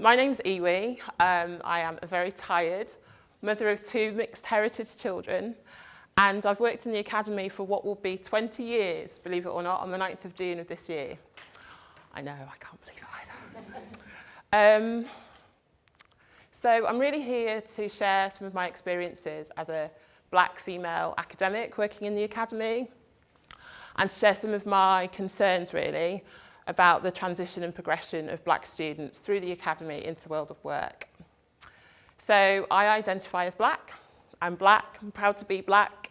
My name's Iwi. I am a very tired mother of 2 mixed heritage children, and I've worked in the academy for what will be 20 years, believe it or not, on the 9th of June of this year. I know, I can't believe it either. So I'm really here to share some of my experiences as a black female academic working in the academy, and to share some of my concerns really about the transition and progression of black students through the academy into the world of work. So I identify as black. I'm proud to be black.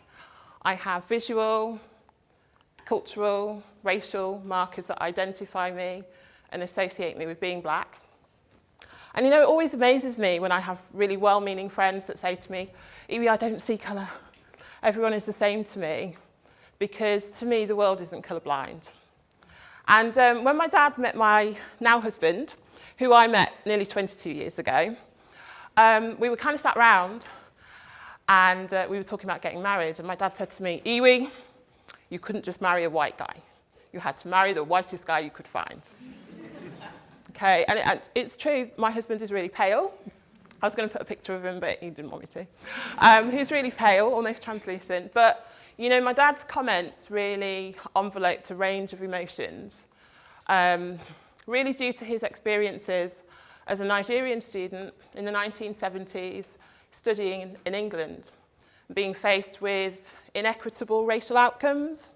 I have visual, cultural, racial markers that identify me and associate me with being black. And you know, it always amazes me when I have really well-meaning friends that say to me, Iwi, I don't see colour. Everyone is the same to me, because to me the world isn't colourblind. And when my dad met my now husband, who I met nearly 22 years ago, we were kind of sat round and we were talking about getting married, and my dad said to me, Iwi, you couldn't just marry a white guy. You had to marry the whitest guy you could find. Okay, and it's true, my husband is really pale. I was going to put a picture of him, but he didn't want me to. He's really pale, almost translucent, but you know, my dad's comments really enveloped a range of emotions, really due to his experiences as a Nigerian student in the 1970s, studying in England, being faced with inequitable racial outcomes,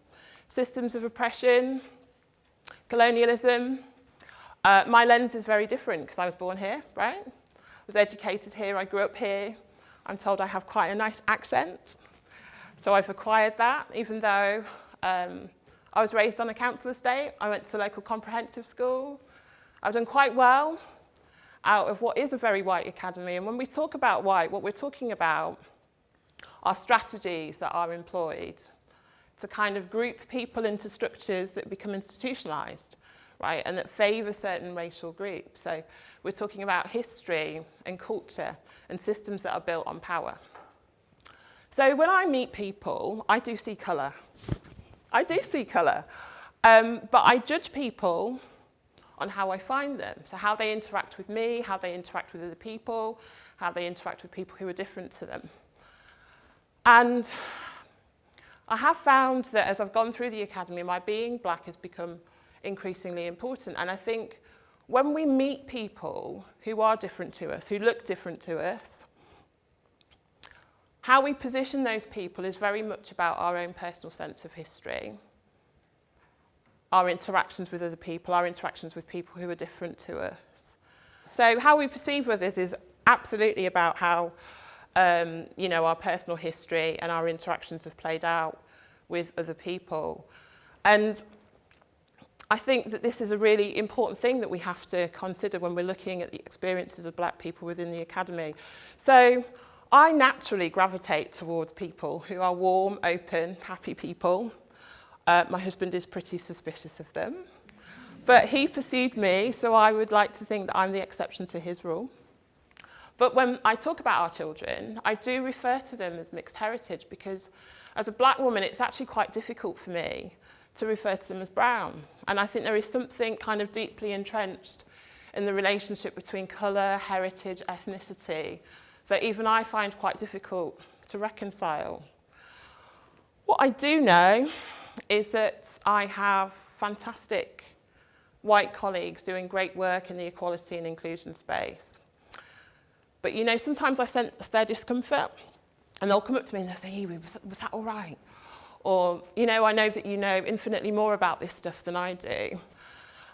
systems of oppression, colonialism. My lens is very different because I was born here, right? I was educated here, I grew up here. I'm told I have quite a nice accent. So I've acquired that, even though I was raised on a council estate. I went to the local comprehensive school. I've done quite well out of what is a very white academy. And when we talk about white, what we're talking about are strategies that are employed to kind of group people into structures that become institutionalized, right, and that favour certain racial groups. So we're talking about history and culture and systems that are built on power. So when I meet people, I do see colour. I do see colour. But I judge people on how I find them. So how they interact with me, how they interact with other people, how they interact with people who are different to them. And I have found that as I've gone through the academy, my being black has become increasingly important. And I think when we meet people who are different to us, who look different to us, how we position those people is very much about our own personal sense of history, our interactions with other people, our interactions with people who are different to us. So how we perceive others is absolutely about how you know, our personal history and our interactions have played out with other people. And I think that this is a really important thing that we have to consider when we're looking at the experiences of black people within the academy. So I naturally gravitate towards people who are warm, open, happy people. My husband is pretty suspicious of them. But he perceived me, so I would like to think that I'm the exception to his rule. But when I talk about our children, I do refer to them as mixed heritage, because as a black woman, it's actually quite difficult for me to refer to them as brown. And I think there is something kind of deeply entrenched in the relationship between colour, heritage, ethnicity, that even I find quite difficult to reconcile. What I do know is that I have fantastic white colleagues doing great work in the equality and inclusion space. But you know, sometimes I sense their discomfort, and they'll come up to me and they'll say, Iwi, was that all right? Or, you know, I know that you know infinitely more about this stuff than I do.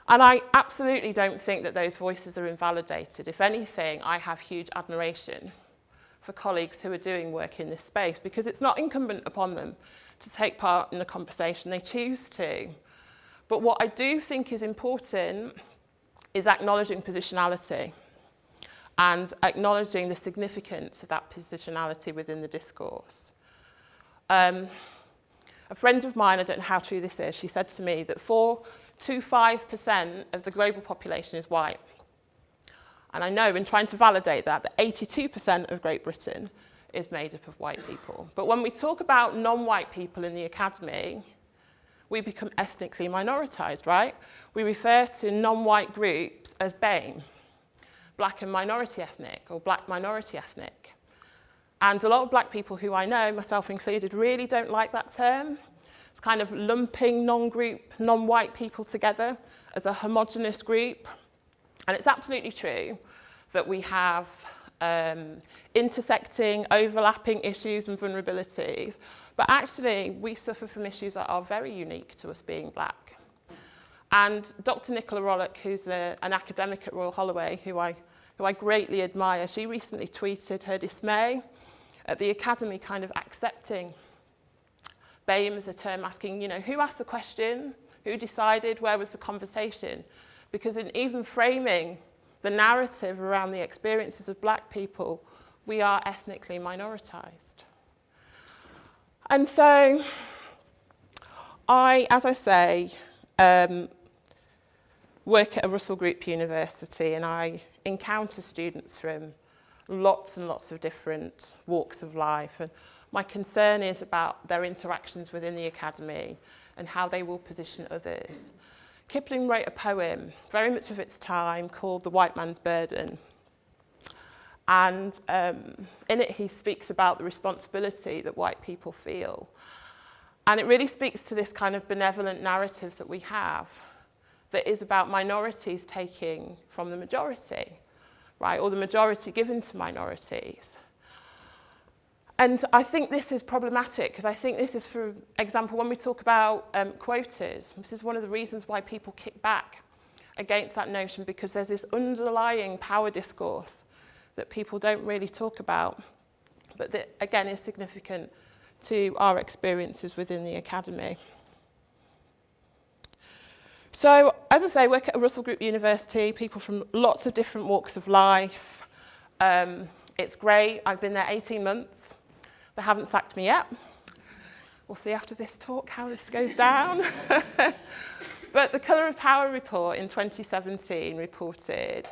And I absolutely don't think that those voices are invalidated. If anything, I have huge admiration for colleagues who are doing work in this space, because it's not incumbent upon them to take part in the conversation. They choose to. But what I do think is important is acknowledging positionality and acknowledging the significance of that positionality within the discourse. A friend of mine, I don't know how true this is, she said to me that 4 to 5% of the global population is white. And I know, in trying to validate that 82% of Great Britain is made up of white people. But when we talk about non-white people in the academy, we become ethnically minoritised, right? We refer to non-white groups as BAME. black and minority ethnic or black minority ethnic. And a lot of black people who I know, myself included, really don't like that term. It's kind of lumping non-group, non-white people together as a homogenous group. And it's absolutely true that we have intersecting, overlapping issues and vulnerabilities, but actually we suffer from issues that are very unique to us being black. And Dr. Nicola Rollock, who's an academic at Royal Holloway, who I greatly admire, she recently tweeted her dismay at the Academy kind of accepting BAME as a term, asking, who asked the question, who decided, where was the conversation? Because in even framing the narrative around the experiences of black people, we are ethnically minoritized. And so I, as I say, work at a Russell Group university, and I encounter students from lots and lots of different walks of life. And my concern is about their interactions within the academy and how they will position others. Kipling wrote a poem, very much of its time, called The White Man's Burden. And in it, he speaks about the responsibility that white people feel. And it really speaks to this kind of benevolent narrative that we have that is about minorities taking from the majority, right? Or the majority given to minorities. And I think this is problematic because I think this is, for example, when we talk about quotas, this is one of the reasons why people kick back against that notion, because there's this underlying power discourse that people don't really talk about, but that, again, is significant to our experiences within the academy. So, as I say, I work at a Russell Group University, people from lots of different walks of life. It's great. I've been there 18 months. They haven't sacked me yet. We'll see after this talk how this goes down. But the Colour of Power report in 2017 reported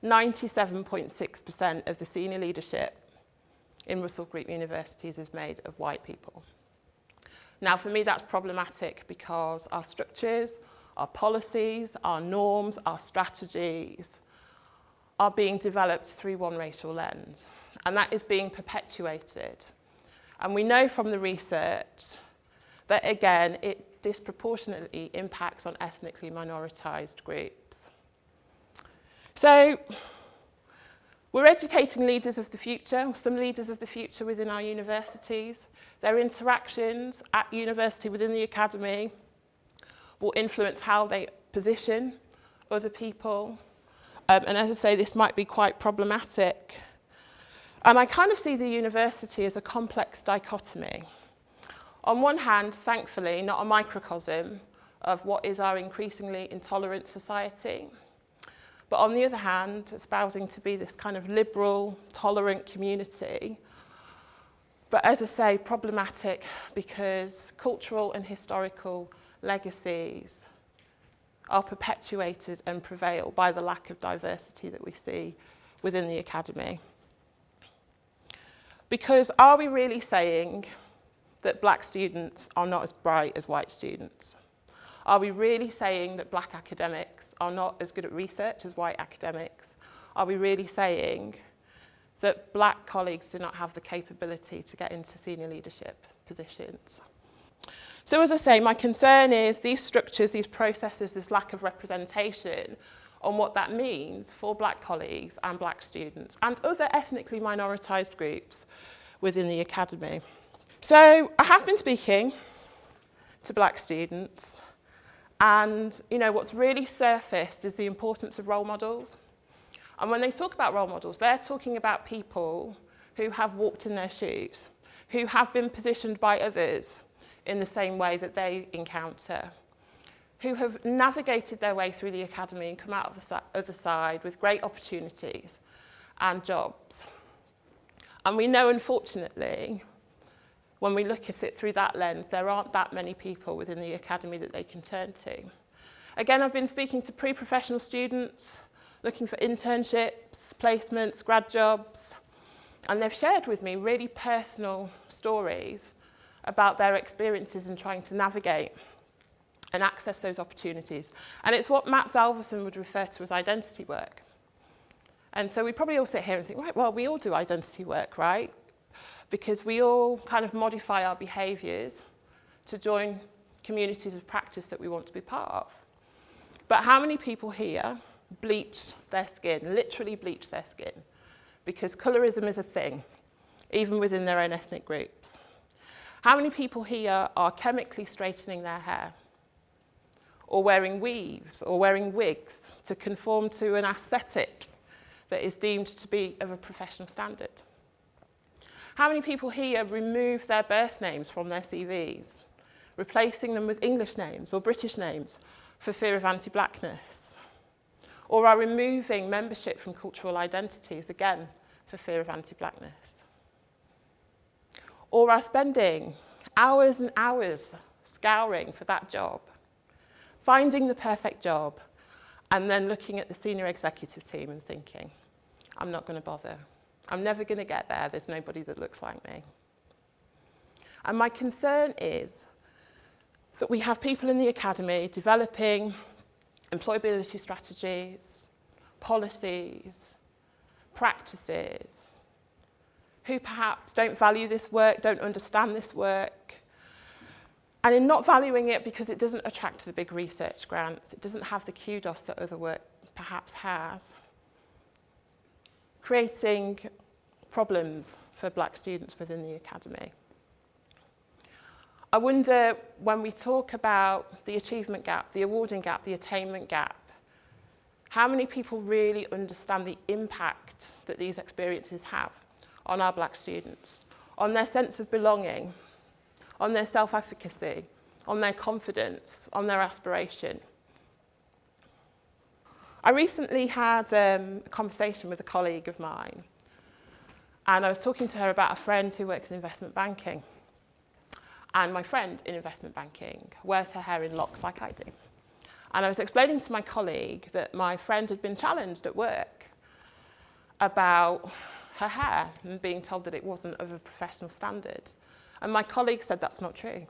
97.6% of the senior leadership in Russell Group universities is made of white people. Now, for me, that's problematic because our structures, our policies, our norms, our strategies are being developed through one racial lens, and that is being perpetuated. And we know from the research that, again, it disproportionately impacts on ethnically minoritized groups. So we're educating leaders of the future, some leaders of the future within our universities. Their interactions at university within the academy will influence how they position other people. And as I say, this might be quite problematic. And I kind of see the university as a complex dichotomy. On one hand, thankfully, not a microcosm of what is our increasingly intolerant society. But on the other hand, espousing to be this kind of liberal, tolerant community. But as I say, problematic because cultural and historical legacies are perpetuated and prevail by the lack of diversity that we see within the academy. Because are we really saying that black students are not as bright as white students? Are we really saying that black academics are not as good at research as white academics? Are we really saying that black colleagues do not have the capability to get into senior leadership positions? So as I say, my concern is these structures, these processes, this lack of representation on what that means for black colleagues and black students and other ethnically minoritized groups within the academy. So I have been speaking to black students, and what's really surfaced is the importance of role models. And when they talk about role models, they're talking about people who have walked in their shoes, who have been positioned by others in the same way that they encounter, who have navigated their way through the academy and come out of the other side with great opportunities and jobs. And we know, unfortunately, when we look at it through that lens, there aren't that many people within the academy that they can turn to. Again, I've been speaking to pre-professional students, looking for internships, placements, grad jobs, and they've shared with me really personal stories about their experiences in trying to navigate and access those opportunities. And it's what Matt Salverson would refer to as identity work. And so we probably all sit here and think, right, well, we all do identity work, right? Because we all kind of modify our behaviours to join communities of practice that we want to be part of. But how many people here bleach their skin, literally bleach their skin? Because colorism is a thing, even within their own ethnic groups. How many people here are chemically straightening their hair? Or wearing weaves, or wearing wigs to conform to an aesthetic that is deemed to be of a professional standard? How many people here remove their birth names from their CVs, replacing them with English names or British names for fear of anti-blackness? Or are removing membership from cultural identities, again, for fear of anti-blackness? Or are spending hours and hours scouring for that job, finding the perfect job, and then looking at the senior executive team and thinking, I'm not going to bother. I'm never going to get there. There's nobody that looks like me. And my concern is that we have people in the academy developing employability strategies, policies, practices, who perhaps don't value this work, don't understand this work, and in not valuing it because it doesn't attract the big research grants, it doesn't have the kudos that other work perhaps has, creating problems for black students within the academy. I wonder, when we talk about the achievement gap, the awarding gap, the attainment gap, how many people really understand the impact that these experiences have on our black students, on their sense of belonging, on their self-efficacy, on their confidence, on their aspiration? I recently had a conversation with a colleague of mine, and I was talking to her about a friend who works in investment banking. And my friend in investment banking wears her hair in locks like I do. And I was explaining to my colleague that my friend had been challenged at work about her hair and being told that it wasn't of a professional standard. And my colleague said, that's not true.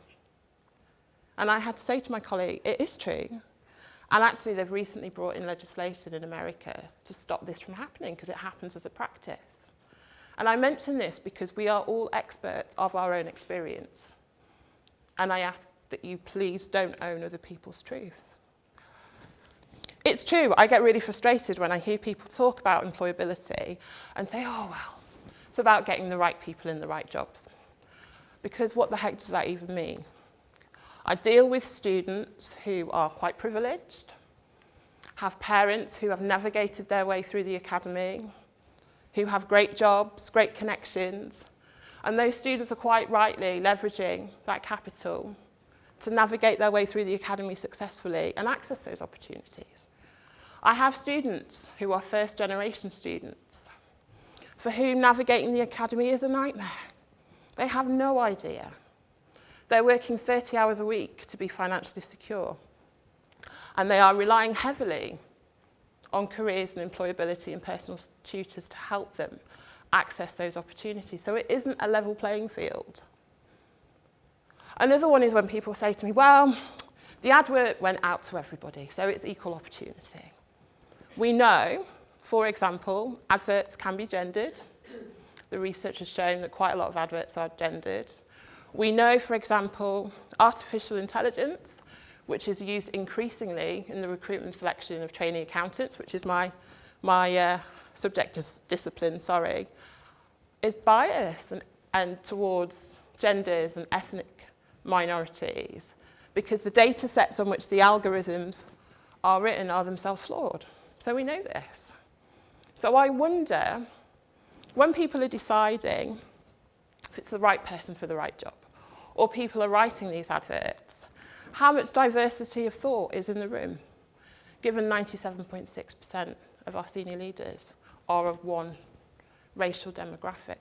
And I had to say to my colleague, it is true. And actually, they've recently brought in legislation in America to stop this from happening because it happens as a practice. And I mention this because we are all experts of our own experience. And I ask that you please don't own other people's truth. It's true, I get really frustrated when I hear people talk about employability and say, oh, well, it's about getting the right people in the right jobs. Because what the heck does that even mean? I deal with students who are quite privileged, have parents who have navigated their way through the academy, who have great jobs, great connections, and those students are quite rightly leveraging that capital to navigate their way through the academy successfully and access those opportunities. I have students who are first-generation students for whom navigating the academy is a nightmare. They have no idea. They're working 30 hours a week to be financially secure, and they are relying heavily on careers and employability and personal tutors to help them access those opportunities. So it isn't a level playing field. Another one is when people say to me, well, the advert went out to everybody, so it's equal opportunity. We know, for example, adverts can be gendered. The research has shown that quite a lot of adverts are gendered. We know, for example, artificial intelligence, which is used increasingly in the recruitment selection of trainee accountants, which is my subject discipline, is biased and towards genders and ethnic minorities because the data sets on which the algorithms are written are themselves flawed. So we know this. So I wonder, when people are deciding if it's the right person for the right job, or people are writing these adverts, how much diversity of thought is in the room, given 97.6% of our senior leaders are of one racial demographic.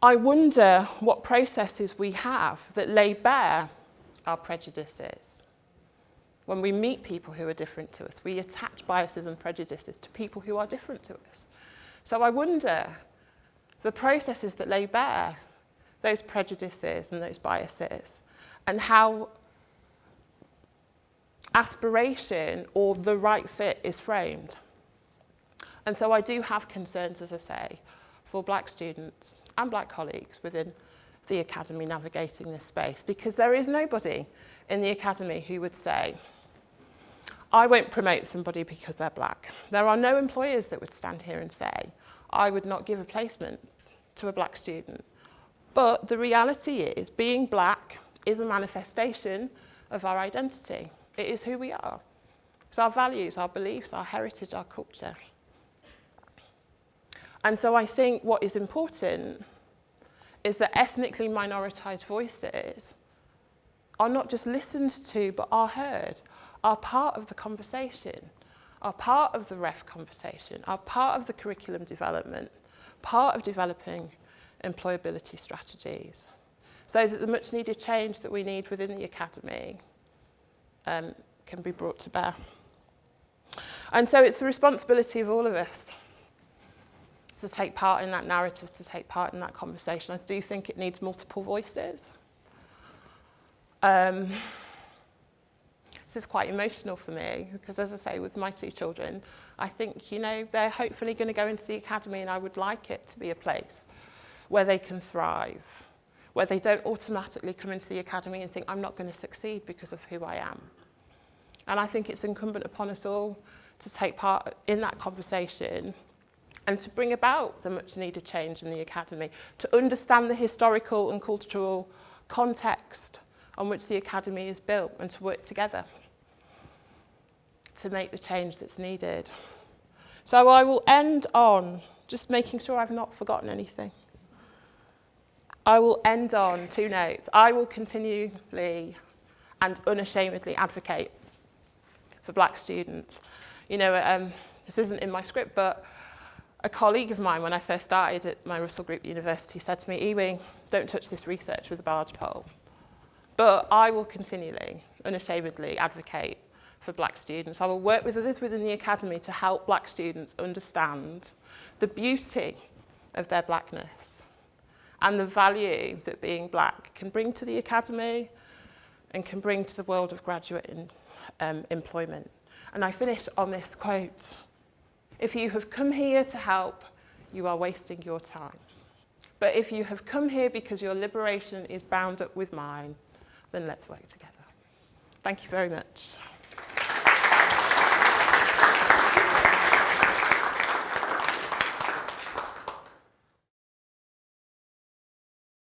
I wonder what processes we have that lay bare our prejudices. When we meet people who are different to us, we attach biases and prejudices to people who are different to us. So I wonder the processes that lay bare those prejudices and those biases, and how aspiration or the right fit is framed. And so I do have concerns, as I say, for black students and black colleagues within the academy navigating this space, because there is nobody in the academy who would say, I won't promote somebody because they're black. There are no employers that would stand here and say, I would not give a placement to a black student. But the reality is, being black is a manifestation of our identity. It is who we are. It's our values, our beliefs, our heritage, our culture. And so I think what is important is that ethnically minoritized voices are not just listened to, but are heard, are part of the conversation, are part of the ref conversation, are part of the curriculum development, part of developing employability strategies, so that the much needed change that we need within the academy can be brought to bear. And so it's the responsibility of all of us to take part in that narrative, to take part in that conversation. I do think it needs multiple voices. This is quite emotional for me, because as I say, with my two children, I think, you know, they're hopefully going to go into the academy, and I would like it to be a place where they can thrive, where they don't automatically come into the academy and think, I'm not going to succeed because of who I am. And I think it's incumbent upon us all to take part in that conversation and to bring about the much needed change in the academy, to understand the historical and cultural context on which the academy is built, and to work together to make the change that's needed. So I will end on just making sure I've not forgotten anything. I will end on two notes. I will continually and unashamedly advocate for black students. You know, this isn't in my script, but a colleague of mine, when I first started at my Russell Group University, said to me, Iwi, don't touch this research with a barge pole. But I will continually, unashamedly advocate for black students. I will work with others within the academy to help black students understand the beauty of their blackness and the value that being black can bring to the academy and can bring to the world of graduate employment. And I finish on this quote: if you have come here to help, you are wasting your time. But if you have come here because your liberation is bound up with mine, then let's work together. Thank you very much.